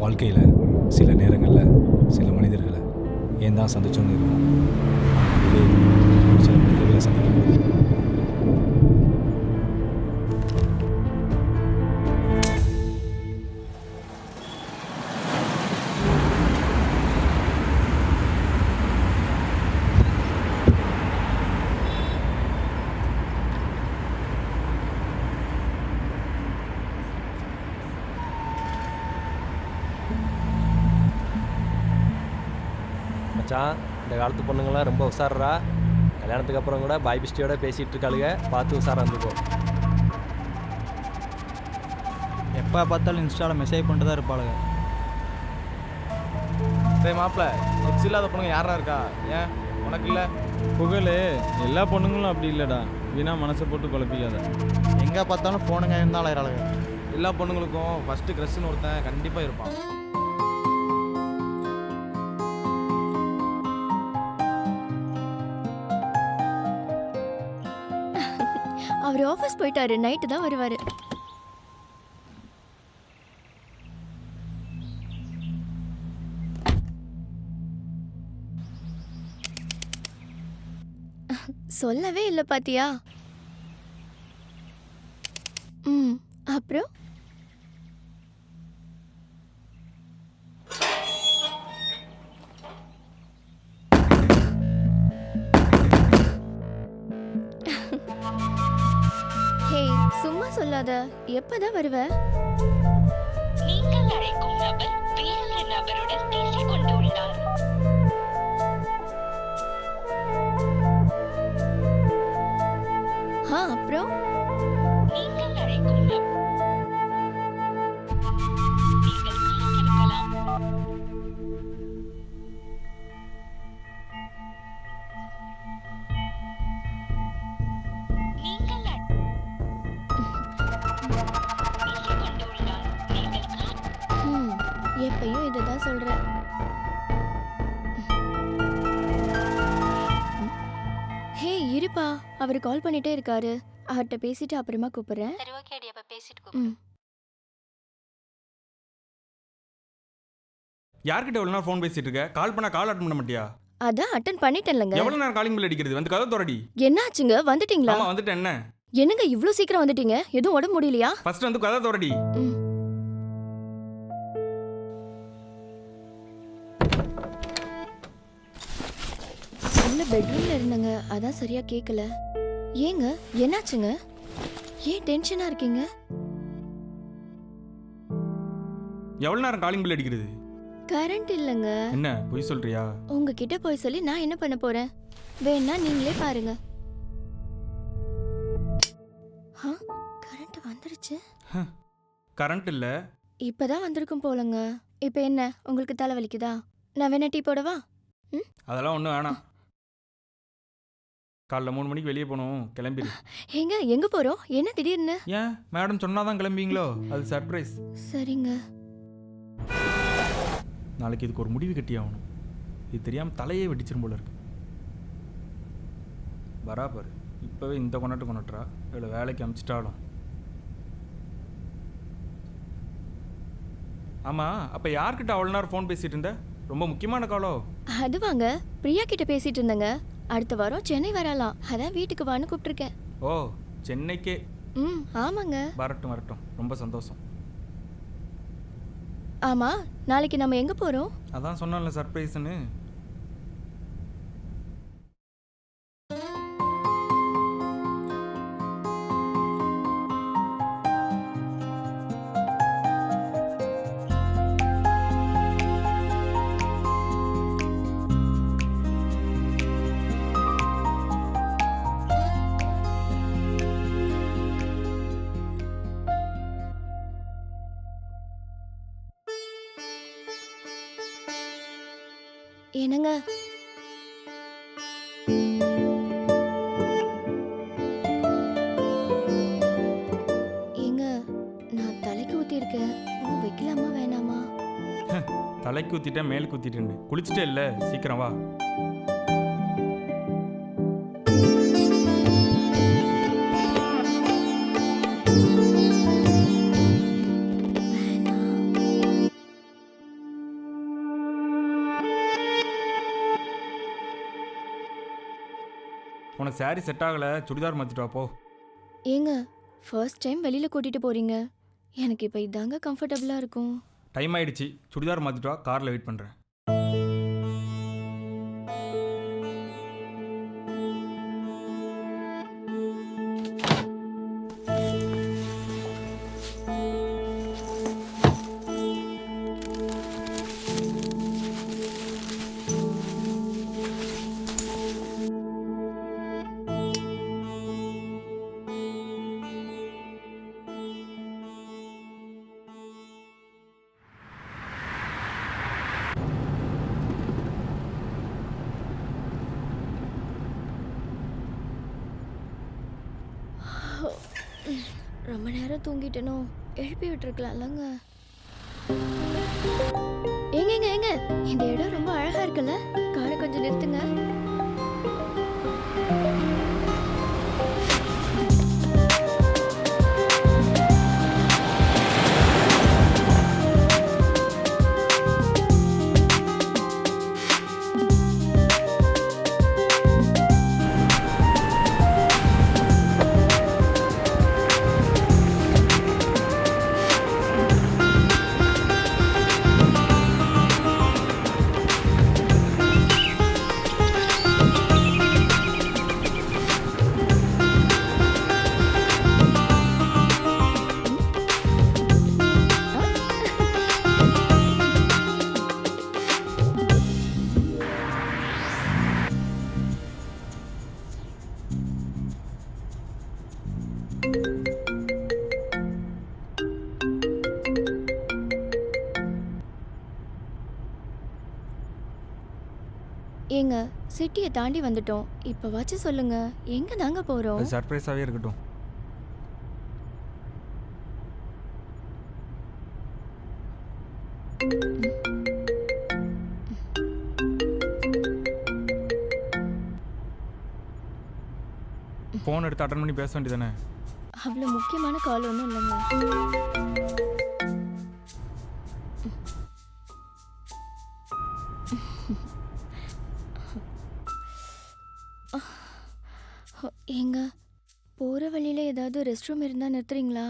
வாழ்க்கையில் சில நேரங்களில் சில மனிதர்களை ஏன் தான் சந்திச்சோன்னு இருக்கும். அதுவே ஒரு சில மனிதர்களை சந்திக்கும் போது மச்சான், இந்த காலத்து பொண்ணுங்களாம் ரொம்ப உஷாரா. கல்யாணத்துக்கு அப்புறம் கூட பாய் பிஸ்டியோட பேசிகிட்டு இருக்காளுங்க. பார்த்து உஷாராக இருந்துக்கோ. எப்போ பார்த்தாலும் இன்ஸ்டாவில் மெசேஜ் பண்ணிட்டு தான் இருப்பாளுங்க. டேய் மாப்பிள்ள, எக்ஸ் இல்லாத பொண்ணுங்க யாரா இருக்கா? ஏன் உனக்கு இல்லை? புகழ் எல்லா பொண்ணுங்களும் அப்படி இல்லைடா. வீணா மனசை போட்டு குழப்பிக்காத. எங்கே பார்த்தாலும் ஃபோனுங்க இருந்தாலும் ஆயிராளுங்க. எல்லா பொண்ணுங்களுக்கும் ஃபஸ்ட்டு க்ரஷ்னு ஒருத்தன் கண்டிப்பாக இருப்பான். அவர் ஆஃபீஸ் போயிட்டாரு, நைட்டு தான் வருவாரு. சொல்லவே இல்லை பாத்தியா? அப்புறம் ஹே, சும்மா சொல்லாத. எப்பதான் வருவ? நீங்கள் அழைக்கும் நபர் வேறொரு நபருடன் பேசிக் கொண்டுள்ளார். அப்புறம் நீங்கள் அழைக்கும் நபர் நீங்கள் காத்திருக்கலாம். நீங்கள் பேசிக் கொண்டுள்ளார். நீங்கள் எப்பயும் இதுதான் சொல்ற. ஹே இருப்பா, அவர் கால் பண்ணிட்டே இருக்காரு. அவர்கிட்ட பேசிட்டு அப்புறமா கூப்பிடுறேன். சரி, ஓகே அடி, அப்ப பேசிட்டு கூப்பிடு. யார்கிட்ட எவ்வளோ நேரம் ஃபோன் பேசிட்டு இருக்க? கால் பண்ணா கால் அட்டன் பண்ண மாட்டியா? அதான் அட்டன் பண்ணிட்டேன்லங்க. எவ்வளோ நேரம் காலிங் பில் அடிக்கிறது? வந்து கதை தொடடி. என்னாச்சுங்க, வந்துட்டீங்களா? ஆமா வந்துட்டேன். என்ன என்னங்க இவ்ளோ சீக்கிரம் வந்துட்டீங்க? எதுவும் உடம்பு முடியலையா? ஃபர்ஸ்ட் வந்து கதை தொடடி. உள்ள பெட்ரூம்ல இருந்தங்க, அதான் சரியா கேட்கல. ஏங்க என்னாச்சுங்க? ஏன் டென்ஷனா இருக்கீங்க? எவ்வளோ நேரம் காலிங் பில் அடிக்கிறது? கரண்ட் இல்லங்க. என்ன பொய் சொல்றியா? உங்ககிட்ட போய் சொல்லி நான் என்ன பண்ண போறேன்? வேணா நீங்களே பாருங்க. கரண்ட் வந்துருச்சு. கரண்ட் இல்ல. இப்பதான் வந்திருக்கும் போலங்க. இப்போ என்ன, உங்களுக்கு தலை வலிக்குதா? நான் வேணா டீ போடவா? அதெல்லாம் ஒன்றும் வேணாம். காலைல 3 மணிக்கு வெளியே போகணும், கிளம்பிடு. ஏங்க எங்க போறோம்? என்ன திடீர்னு? ஏன் மேடம் சொன்னாதான் கிளம்பிங்களோ? அது சர்ப்ரைஸ். சரிங்க. நாளைக்கு இதுக்கு ஒரு முடிவு கட்டி ஆகணும். இது தெரியாமல் தலையே வெடிச்சிரும் போல இருக்கு. வரா பாரு, இப்போவே இந்த கொண்டாட்டுறா. இவ்வளோ வேலைக்கு அமிச்சிட்டாலும். ஆமாம், அப்போ யார்கிட்ட அவ்வளோ நேரம் ஃபோன் பேசிகிட்டு இருந்த? ரொம்ப முக்கியமான காலோ? அது வாங்க, பிரியா கிட்ட பேசிட்டு இருந்தேங்க. அடுத்த வாரம் சென்னை வரலாம், அதான் வீட்டுக்கு வான்னு கூப்பிட்டுருக்கேன். ஓ, சென்னைக்கே? ஆமாங்க. வரட்டும் வரட்டும், ரொம்ப சந்தோஷம். ஆமா, நாளைக்கு நம்ம எங்க போறோம்? அதான் சொன்னேன்ல சர்ப்ரைஸ்னு. என்னங்க, ஏங்க நான் தலைக்கு ஊத்தி இருக்கேன், பூ வைக்கலாமா வேணாமா? தலைக்கு ஊத்திட்டேன், மேலுக்கு ஊத்திட்டேன். குளிச்சுட்டே இல்லை, சீக்கிரம் வா. உனக்கு saree செட் ஆகலை, சுடிதார் மாற்றிட்டு வா போ. ஏங்க ஃபர்ஸ்ட் டைம் வெளியில் கூட்டிகிட்டு போகிறீங்க, எனக்கு இப்போ இதாங்க கம்ஃபர்டபுளாக இருக்கும். டைம் ஆயிடுச்சு, சுடிதார் மாற்றிட்டு வா, காரில் வெயிட் பண்ணுறேன். ரொம்ப நேரம் தூங்கிட்டேனோ, எழுப்பி விட்டுருக்கலாம்லங்க. ஏங்க ஏங்க இந்த இடம் ரொம்ப அழகா இருக்குல்ல, காரை கொஞ்சம் நிறுத்துங்க. ஏங்க சிட்டியை தாண்டி வந்துட்டோம், இப்போ வச்சு சொல்லுங்க எங்க தாங்க போறோம்? அது சர்ப்ரைஸாகவே இருக்கட்டும். ஃபோன் எடுத்து அட்டன் பண்ணி பேச வேண்டியதானே? அவ்வளோ முக்கியமான கால் ஒன்றும் இல்லைங்க. ஏங்க போகிற வழியில் ஏதாவது ரெஸ்ட் ரூம் இருந்தால் நிறுத்துறீங்களா?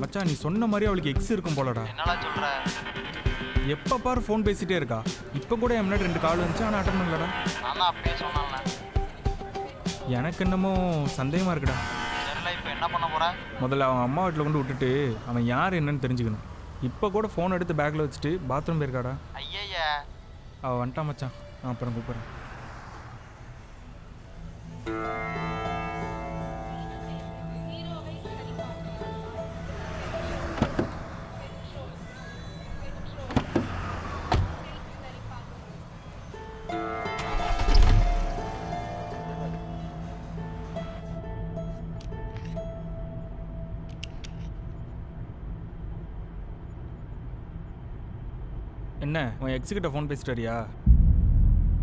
மச்சான், நீ சொன்ன மாதிரி அவளுக்கு எக்ஸ் இருக்கும் போலடா. என்னடா சொல்ற? எப்போ பாரு ஃபோன் பேசிட்டே இருக்கா. இப்போ கூட என் முன்னாடி 2 கால் வந்துச்சு, ஆனால் அட்டன் பண்ணலடா. நான் தான் அப்பயே சொன்னேன்ல. எனக்கு என்னமோ சந்தேகமாக இருக்குடா. தெரியல, இப்போ என்ன பண்ண போற? முதல்ல அவன் அம்மா வீட்டில் கொண்டு விட்டுட்டு அவன் யார் என்னன்னு தெரிஞ்சுக்கணும். இப்போ கூட ஃபோன் எடுத்து பேக்கில் வச்சுட்டு பாத்ரூம் போயிருக்காடா. ஐயா அவள் வந்துட்டா மச்சான், நான் அப்புறம் கூப்பிட்றேன். என்ன உன் எக்ஸு கிட்ட ஃபோன் பேசிட்டு வரியா?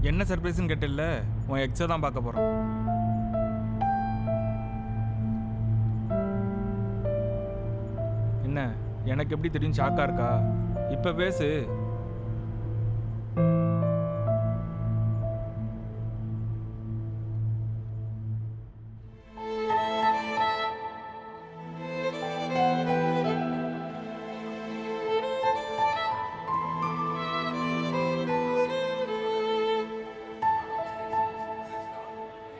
என்ன சர்ப்ரைஸ்ன்னு கேட்டில்ல, உன் எக்ஸை தான் பார்க்க போகிறோம். என்ன எனக்கு எப்படி தெரியும், ஷாக்காக இருக்கா? இப்போ பேசு.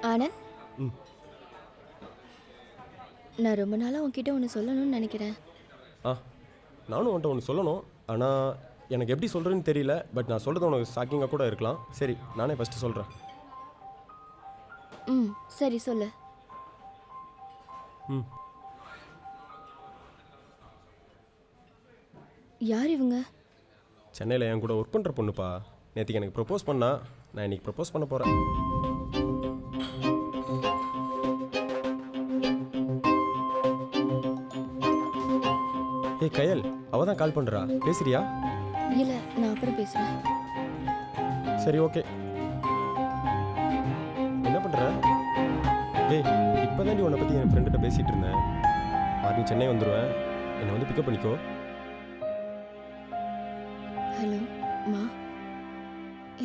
ஆனந்த், நான் ரொம்ப நாளாக உன்கிட்ட ஒன்று சொல்லணும்னு நினைக்கிறேன். நானும் உன்ட்ட ஒன்று சொல்லணும், ஆனால் எனக்கு எப்படி சொல்கிறேன்னு தெரியல. பட் நான் சொல்கிறது உனக்கு ஷாக்கிங்காக கூட இருக்கலாம். சரி, நானே ஃபஸ்ட்டு சொல்கிறேன். சரி சொல்லு. ம். யார் இவங்க? சென்னையில் என் கூட ஒர்க் பண்ணுற பொண்ணுப்பா. நேற்றுக்கு எனக்கு ப்ரப்போஸ் பண்ணா. நான் இன்னைக்கு ப்ரப்போஸ் பண்ண போகிறேன். ஏய் கயல், அவள் தான் கால் பண்ணுறா. பேசுறியா? இல்லை, நான் அப்புறம் பேசுகிறேன். சரி ஓகே. என்ன பண்ணுற? ஏய் இப்போ தான் உன்னை பற்றி என் ஃப்ரெண்டுகிட்ட பேசிகிட்டு இருந்தேன். மார்னிங் சென்னை வந்துடுவேன், என்னை வந்து பிக்கப் பண்ணிக்கோ. ஹலோ மா,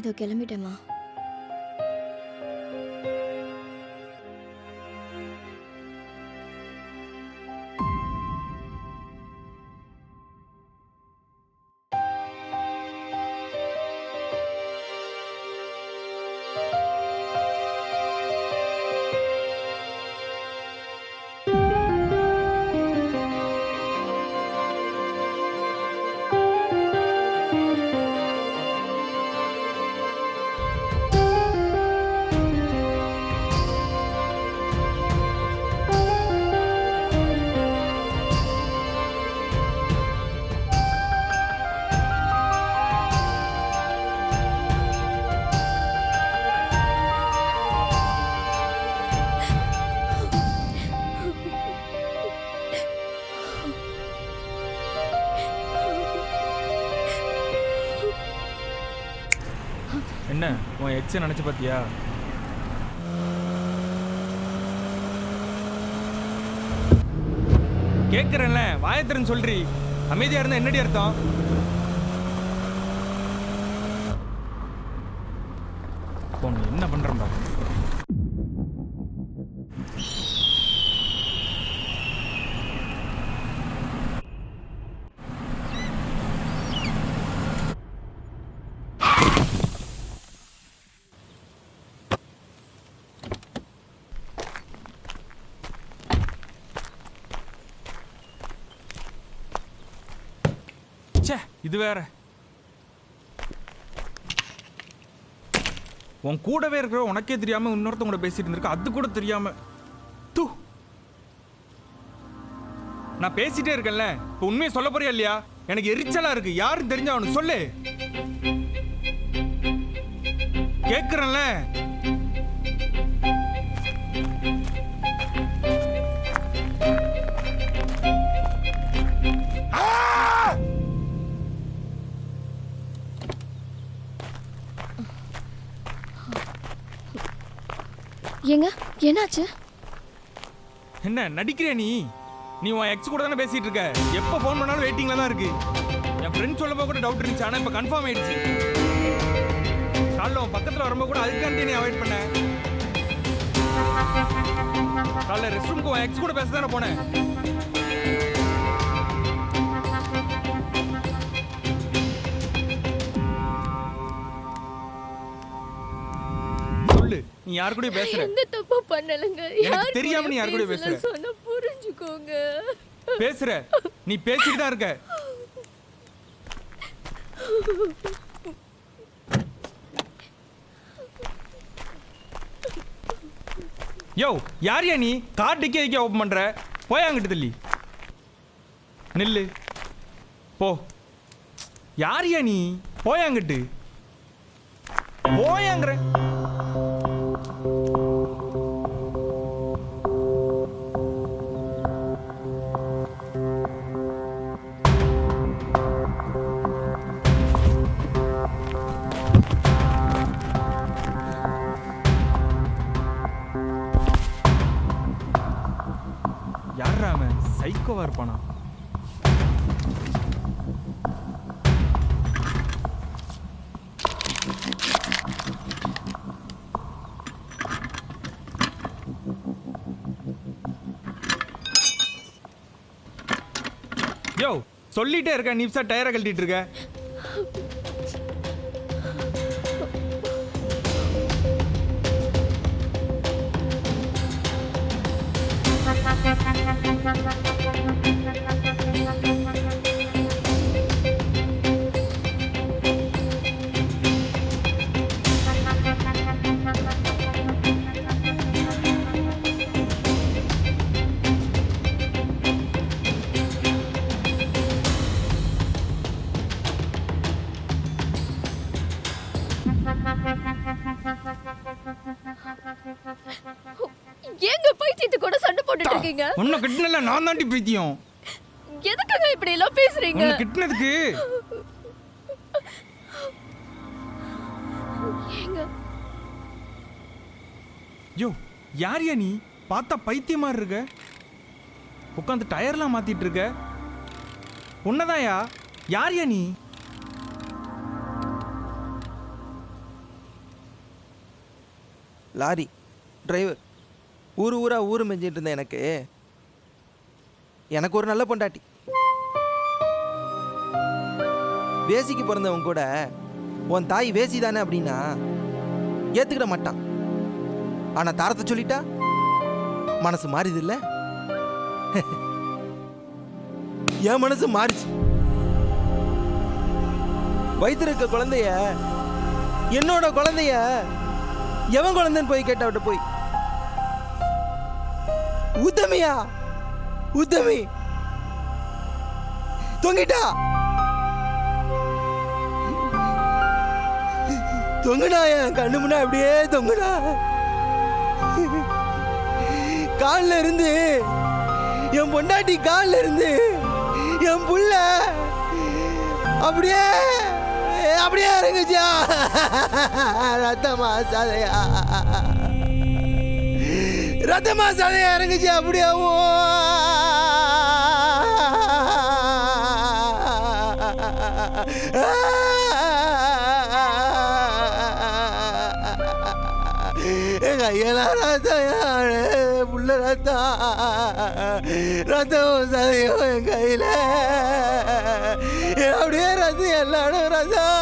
இதோ கிளம்பிட்டேம்மா. என்ன உன் எக்ஸை நினச்சி பார்த்தியா? கேட்குறேன்ல, வாயத்திறன்னு சொல்றி. அமைதியாக இருந்தால் என்னடி அர்த்தம்? பொண்ணு என்ன பண்ணுறேன் பாரு. இது வேற. உன் கூடவே இருக்கிற உனக்கே தெரியாம இன்னொருத்தவங்க கூட பேசிட்டு இருந்திருக்க, அது கூட தெரியாம. தூ, நான் பேசிட்டே இருக்கேன்ல, இப்போ உண்மையை சொல்ல போறியா இல்லையா? எனக்கு எரிச்சலா இருக்கு. யாருன்னு தெரிஞ்சா அவனு சொல்லு. கேட்கிறேன்ல. ஏங்க, என்னாச்சு? என்ன நடிக்கிற நீ? நீ உன் எக்ஸ் கூட தானே பேசிட்டு இருக்க. எப்போ ஃபோன் பண்ணாலும் வெயிட்டிங்ல தான் இருக்கு. என் ஃப்ரெண்ட் சொல்லப்போ கூட டவுட் இருந்துச்சு, ஆனால் இப்போ கன்ஃபார்ம் ஆயிடுச்சு. காலைல உன் பக்கத்தில் வரும்போது கூட அதுக்காண்டி நீ அவாய்ட் பண்ண. காலைல ரெஸ்ட் ரூமுக்கு உன் எக்ஸ் கூட பேச தானே போனேன். நீ யார் கூட பேசுற? எந்த தப்பு பண்ணலங்க. எனக்கு தெரியாம நீ யார் கூட பேசுற? சொன்னா புரிஞ்சுக்கோங்க. பேசுற, நீ பேசிட்டு தான் இருக்க. யோ, யாரியா நீ? கார் டிக்கி வைக்க ஓப்பன் பண்ற? போய் அங்கிட்டு தள்ளி நில்லு. போ. யாரியா நீ? போய் அங்கிட்டு போயாங்கிற. யாரா அவன்? சைக்கோவா இருப்பானா? யோ, சொல்லிட்டே இருக்க, நிப்ஸா டயரை கழட்டிட்டு இருக்க. இருக்கீங்க? உன்னை கிட்டினல நான் தாண்டி பைத்தியம். எதுக்குங்க இப்படி எல்லாம் பேசுறீங்க? உன்னை கிட்டினதுக்கு ஏங்க யோ யாரியா நீ? பார்த்தா பைத்தியம் மாதிரி இருக்க. உட்காந்து டயர்லாம் மாத்திட்டு இருக்க. உன்னதாயா? யாரியா நீ? லாரி டிரைவர், ஊர் மெஞ்சிட்டு இருந்தேன். எனக்கு ஒரு நல்ல பொண்டாட்டி. வேசிக்கு பிறந்தவன் கூட உன் தாய் வேசி தானே அப்படின்னா ஏத்துக்கிட மாட்டான். ஆனா தாரத்தை சொல்லிட்டா மனசு மாறிது இல்ல? என் மனசு மாறிச்சு. வயிற்று இருக்க குழந்தைய, என்னோட குழந்தைய எவன் குழந்தைன்னு போய் கேட்டவிட்ட போய் உத்தமியா உத்தமி தொங்கிட்டா. தொங்குனா என் கண்ணு முன்னா அப்படியே தொங்குனா. கால்ல இருந்து என் பொண்டாட்டி, கால்ல இருந்து என் புள்ள அப்படியே அப்படியே இறங்குச்சா. ரத்தமா சதையா இறங்குச்சு அப்படியே. கையெல்லாம் ரத்தம், புள்ள ரத்தம், ரத்தம் சதையும் என் கையில அப்படியே ரத்தம், எல்லாரும் ரத்தம்.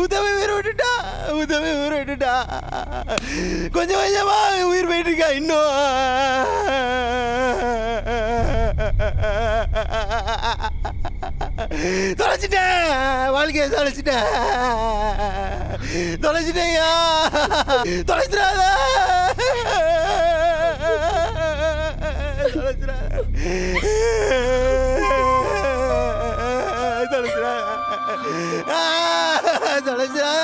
உத்தமி உயிர் விட்டுட்டா, உத்தமி உயிர் விட்டுட்டா. கொஞ்சம் கொஞ்சமா உயிர் போயிட்டு இருக்கா இன்னும். தொலைச்சிட்டேன், வாழ்க்கையை தொலைச்சிட்டேன், தொலைச்சிட்டேயா. தொலைச்சிடாத, தொலைச்சிடாத, தொலைச்சிடாத, தொலைச்சிடாத.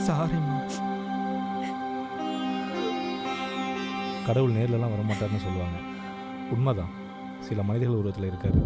சாரிம்மா. கடவுள் நேர்லலாம் வரமாட்டார்னு சொல்லுவாங்க. உண்மைதான், சில மனிதர்கள் உருவத்தில் இருக்காரு.